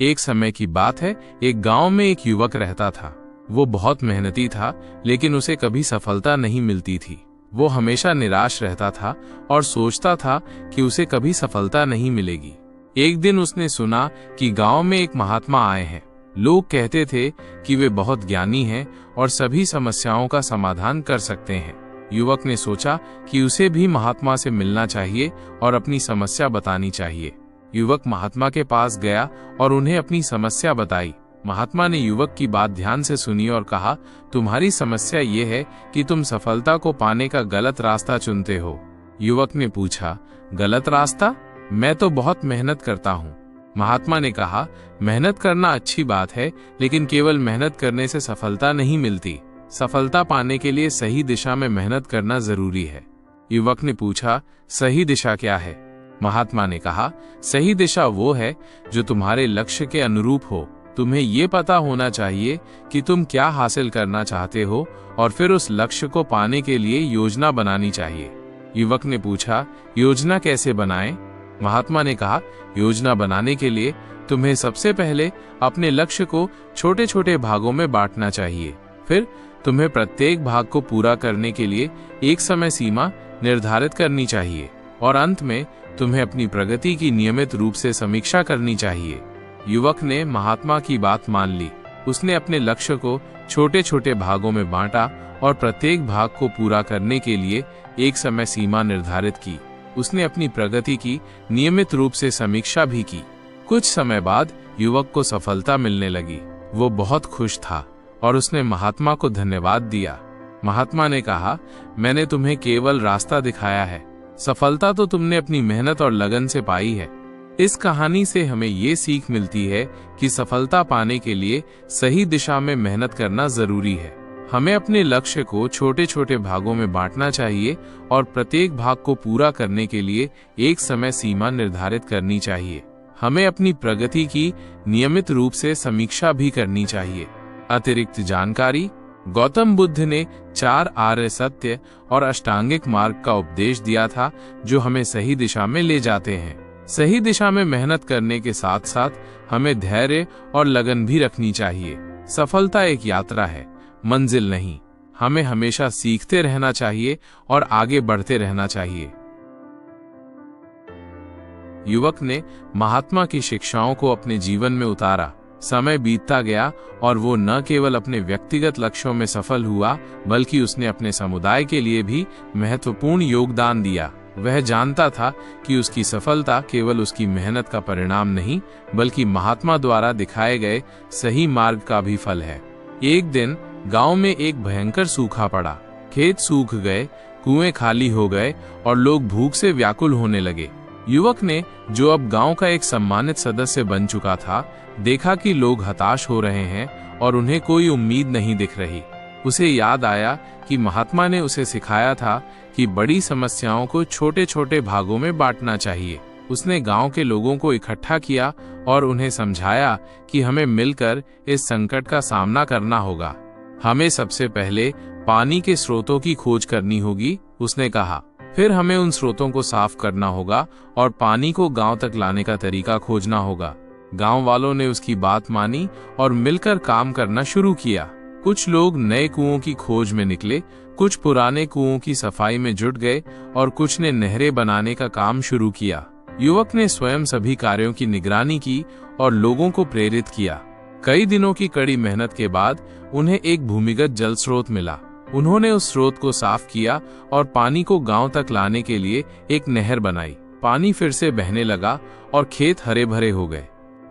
एक समय की बात है, एक गांव में एक युवक रहता था। वो बहुत मेहनती था, लेकिन उसे कभी सफलता नहीं मिलती थी। वो हमेशा निराश रहता था और सोचता था कि उसे कभी सफलता नहीं मिलेगी। एक दिन उसने सुना कि गांव में एक महात्मा आए हैं। लोग कहते थे कि वे बहुत ज्ञानी हैं और सभी समस्याओं का समाधान कर सकते हैं। युवक ने सोचा कि उसे भी महात्मा से मिलना चाहिए और अपनी समस्या बतानी चाहिए। युवक महात्मा के पास गया और उन्हें अपनी समस्या बताई। महात्मा ने युवक की बात ध्यान से सुनी और कहा, तुम्हारी समस्या ये है कि तुम सफलता को पाने का गलत रास्ता चुनते हो। युवक ने पूछा, गलत रास्ता? मैं तो बहुत मेहनत करता हूँ। महात्मा ने कहा, मेहनत करना अच्छी बात है, लेकिन केवल मेहनत करने से सफलता नहीं मिलती। सफलता पाने के लिए सही दिशा में मेहनत करना जरूरी है। युवक ने पूछा, सही दिशा क्या है? महात्मा ने कहा, सही दिशा वो है जो तुम्हारे लक्ष्य के अनुरूप हो। तुम्हें ये पता होना चाहिए कि तुम क्या हासिल करना चाहते हो और फिर उस लक्ष्य को पाने के लिए योजना बनानी चाहिए। युवक ने पूछा, योजना कैसे बनाएं? महात्मा ने कहा, योजना बनाने के लिए तुम्हें सबसे पहले अपने लक्ष्य को छोटे छोटे भागों में बांटना चाहिए। फिर तुम्हें प्रत्येक भाग को पूरा करने के लिए एक समय सीमा निर्धारित करनी चाहिए और अंत में तुम्हें अपनी प्रगति की नियमित रूप से समीक्षा करनी चाहिए। युवक ने महात्मा की बात मान ली। उसने अपने लक्ष्य को छोटे छोटे भागों में बांटा और प्रत्येक भाग को पूरा करने के लिए एक समय सीमा निर्धारित की। उसने अपनी प्रगति की नियमित रूप से समीक्षा भी की। कुछ समय बाद युवक को सफलता मिलने लगी। वो बहुत खुश था और उसने महात्मा को धन्यवाद दिया। महात्मा ने कहा, मैंने तुम्हें केवल रास्ता दिखाया है, सफलता तो तुमने अपनी मेहनत और लगन से पाई है। इस कहानी से हमें ये सीख मिलती है कि सफलता पाने के लिए सही दिशा में मेहनत करना जरूरी है। हमें अपने लक्ष्य को छोटे छोटे भागों में बांटना चाहिए और प्रत्येक भाग को पूरा करने के लिए एक समय सीमा निर्धारित करनी चाहिए। हमें अपनी प्रगति की नियमित रूप से समीक्षा भी करनी चाहिए। अतिरिक्त जानकारी: गौतम बुद्ध ने 4 आर्य सत्य और अष्टांगिक मार्ग का उपदेश दिया था, जो हमें सही दिशा में ले जाते हैं। सही दिशा में मेहनत करने के साथ साथ हमें धैर्य और लगन भी रखनी चाहिए। सफलता एक यात्रा है, मंजिल नहीं। हमें हमेशा सीखते रहना चाहिए और आगे बढ़ते रहना चाहिए। युवक ने महात्मा की शिक्षाओं को अपने जीवन में उतारा। समय बीतता गया और वो न केवल अपने व्यक्तिगत लक्ष्यों में सफल हुआ, बल्कि उसने अपने समुदाय के लिए भी महत्वपूर्ण योगदान दिया। वह जानता था कि उसकी सफलता केवल उसकी मेहनत का परिणाम नहीं, बल्कि महात्मा द्वारा दिखाए गए सही मार्ग का भी फल है। एक दिन गांव में एक भयंकर सूखा पड़ा। खेत सूख गए, कुएं खाली हो गए और लोग भूख से व्याकुल होने लगे। युवक ने, जो अब गांव का एक सम्मानित सदस्य बन चुका था, देखा कि लोग हताश हो रहे हैं और उन्हें कोई उम्मीद नहीं दिख रही। उसे याद आया कि महात्मा ने उसे सिखाया था कि बड़ी समस्याओं को छोटे छोटे भागों में बांटना चाहिए। उसने गांव के लोगों को इकट्ठा किया और उन्हें समझाया कि हमें मिलकर इस संकट का सामना करना होगा। हमें सबसे पहले पानी के स्रोतों की खोज करनी होगी, उसने कहा। फिर हमें उन स्रोतों को साफ करना होगा और पानी को गांव तक लाने का तरीका खोजना होगा। गांव वालों ने उसकी बात मानी और मिलकर काम करना शुरू किया। कुछ लोग नए कुओं की खोज में निकले, कुछ पुराने कुओं की सफाई में जुट गए और कुछ ने नहरें बनाने का काम शुरू किया। युवक ने स्वयं सभी कार्यों की निगरानी की और लोगों को प्रेरित किया। कई दिनों की कड़ी मेहनत के बाद उन्हें एक भूमिगत जल स्रोत मिला। उन्होंने उस स्रोत को साफ किया और पानी को गांव तक लाने के लिए एक नहर बनाई। पानी फिर से बहने लगा और खेत हरे भरे हो गए।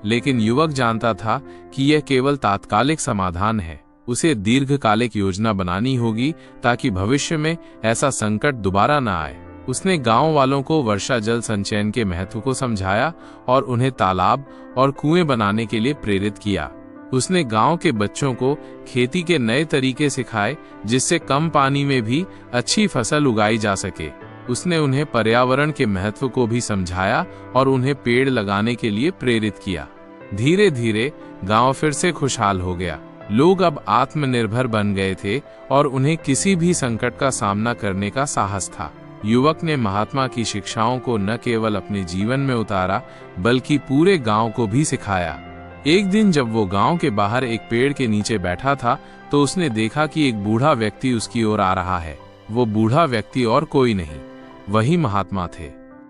लेकिन युवक जानता था कि यह केवल तात्कालिक समाधान है। उसे दीर्घकालिक योजना बनानी होगी ताकि भविष्य में ऐसा संकट दोबारा न आए। उसने गांव वालों को वर्षा जल संचयन के महत्व को समझाया और उन्हें तालाब और कुएं बनाने के लिए प्रेरित किया। उसने गांव के बच्चों को खेती के नए तरीके सिखाए, जिससे कम पानी में भी अच्छी फसल उगाई जा सके। उसने उन्हें पर्यावरण के महत्व को भी समझाया और उन्हें पेड़ लगाने के लिए प्रेरित किया। धीरे धीरे गांव फिर से खुशहाल हो गया। लोग अब आत्मनिर्भर बन गए थे और उन्हें किसी भी संकट का सामना करने का साहस था। युवक ने महात्मा की शिक्षाओं को न केवल अपने जीवन में उतारा, बल्कि पूरे गांव को भी सिखाया। एक दिन जब वो गांव के बाहर एक पेड़ के नीचे बैठा था तो उसने देखा कि एक बूढ़ा व्यक्ति उसकी ओर आ रहा है। वो बूढ़ा व्यक्ति और कोई नहीं, वही महात्मा थे।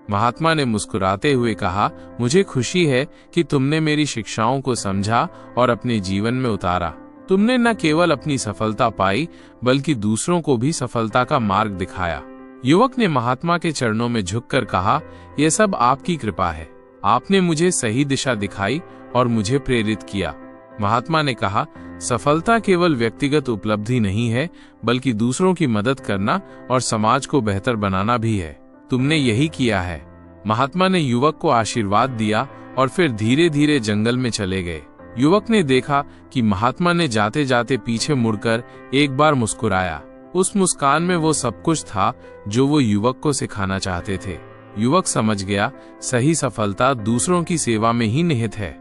महात्मा ने मुस्कुराते हुए कहा, मुझे खुशी है कि तुमने मेरी शिक्षाओं को समझा और अपने जीवन में उतारा। तुमने न केवल अपनी सफलता पाई बल्कि दूसरों को भी सफलता का मार्ग दिखाया। युवक ने महात्मा के चरणों में झुककर कहा, यह सब आपकी कृपा है। आपने मुझे सही दिशा दिखाई और मुझे प्रेरित किया। महात्मा ने कहा, सफलता केवल व्यक्तिगत उपलब्धि नहीं है बल्कि दूसरों की मदद करना और समाज को बेहतर बनाना भी है। तुमने यही किया है। महात्मा ने युवक को आशीर्वाद दिया और फिर धीरे धीरे जंगल में चले गए। युवक ने देखा कि महात्मा ने जाते जाते पीछे मुड़कर एक बार मुस्कुराया। उस मुस्कान में वो सब कुछ था जो वो युवक को सिखाना चाहते थे। युवक समझ गया, सही सफलता दूसरों की सेवा में ही निहित है।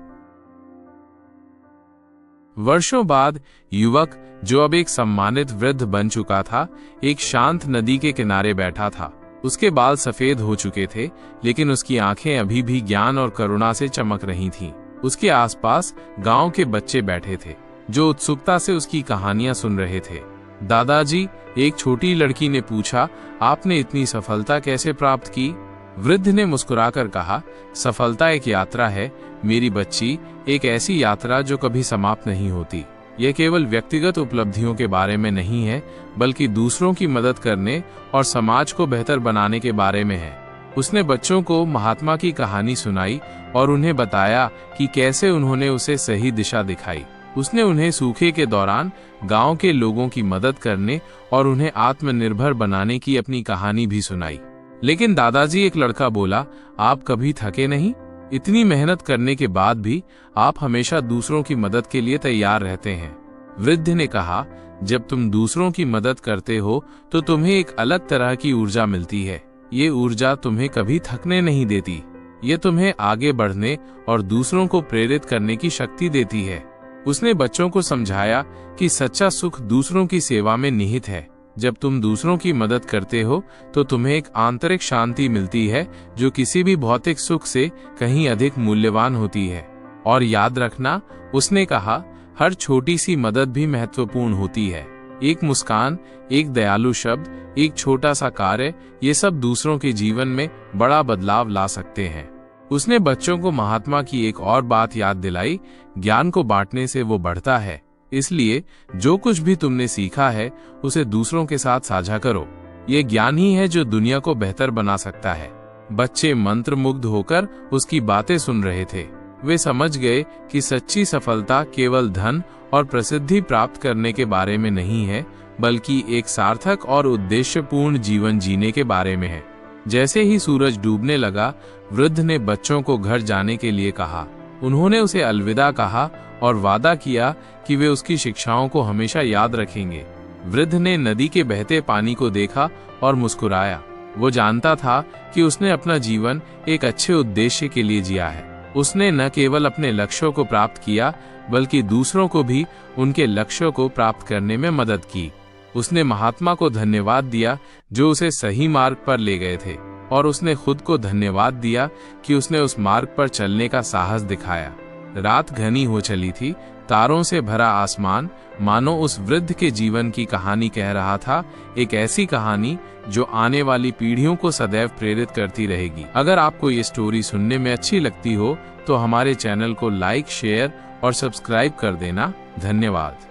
वर्षों बाद युवक, जो अब एक सम्मानित वृद्ध बन चुका था, एक शांत नदी के किनारे बैठा था। उसके बाल सफेद हो चुके थे, लेकिन उसकी आंखें अभी भी ज्ञान और करुणा से चमक रही थीं। उसके आसपास गांव के बच्चे बैठे थे, जो उत्सुकता से उसकी कहानियां सुन रहे थे। दादाजी, एक छोटी लड़की ने पूछा, आपने इतनी सफलता कैसे प्राप्त की? वृद्ध ने मुस्कुराकर कहा, सफलता एक यात्रा है मेरी बच्ची, एक ऐसी यात्रा जो कभी समाप्त नहीं होती। यह केवल व्यक्तिगत उपलब्धियों के बारे में नहीं है बल्कि दूसरों की मदद करने और समाज को बेहतर बनाने के बारे में है। उसने बच्चों को महात्मा की कहानी सुनाई और उन्हें बताया कि कैसे उन्होंने उसे सही दिशा दिखाई। उसने उन्हें सूखे के दौरान गांव के लोगों की मदद करने और उन्हें आत्मनिर्भर बनाने की अपनी कहानी भी सुनाई। लेकिन दादाजी, एक लड़का बोला, आप कभी थके नहीं? इतनी मेहनत करने के बाद भी आप हमेशा दूसरों की मदद के लिए तैयार रहते हैं। वृद्ध ने कहा, जब तुम दूसरों की मदद करते हो तो तुम्हें एक अलग तरह की ऊर्जा मिलती है। ये ऊर्जा तुम्हें कभी थकने नहीं देती। ये तुम्हें आगे बढ़ने और दूसरों को प्रेरित करने की शक्ति देती है। उसने बच्चों को समझाया कि सच्चा सुख दूसरों की सेवा में निहित है। जब तुम दूसरों की मदद करते हो तो तुम्हें एक आंतरिक शांति मिलती है जो किसी भी भौतिक सुख से कहीं अधिक मूल्यवान होती है। और याद रखना, उसने कहा, हर छोटी सी मदद भी महत्वपूर्ण होती है। एक मुस्कान, एक दयालु शब्द, एक छोटा सा कार्य, ये सब दूसरों के जीवन में बड़ा बदलाव ला सकते हैं। उसने बच्चों को महात्मा की एक और बात याद दिलाई, ज्ञान को बांटने से वो बढ़ता है। इसलिए जो कुछ भी तुमने सीखा है उसे दूसरों के साथ साझा करो। ये ज्ञान ही है जो दुनिया को बेहतर बना सकता है। बच्चे मंत्रमुग्ध होकर उसकी बातें सुन रहे थे। वे समझ गए कि सच्ची सफलता केवल धन और प्रसिद्धि प्राप्त करने के बारे में नहीं है बल्कि एक सार्थक और उद्देश्यपूर्ण जीवन जीने के बारे में है। जैसे ही सूरज डूबने लगा, वृद्ध ने बच्चों को घर जाने के लिए कहा। उन्होंने उसे अलविदा कहा और वादा किया कि वे उसकी शिक्षाओं को हमेशा याद रखेंगे। वृद्ध ने नदी के बहते पानी को देखा और मुस्कुराया। वो जानता था कि उसने अपना जीवन एक अच्छे उद्देश्य के लिए जिया है। उसने न केवल अपने लक्ष्यों को प्राप्त किया बल्कि दूसरों को भी उनके लक्ष्यों को प्राप्त करने में मदद की। उसने महात्मा को धन्यवाद दिया जो उसे सही मार्ग पर ले गए थे, और उसने खुद को धन्यवाद दिया कि उसने उस मार्ग पर चलने का साहस दिखाया। रात घनी हो चली थी। तारों से भरा आसमान मानो उस वृद्ध के जीवन की कहानी कह रहा था, एक ऐसी कहानी जो आने वाली पीढ़ियों को सदैव प्रेरित करती रहेगी। अगर आपको ये स्टोरी सुनने में अच्छी लगती हो तो हमारे चैनल को लाइक, शेयर और सब्सक्राइब कर देना। धन्यवाद।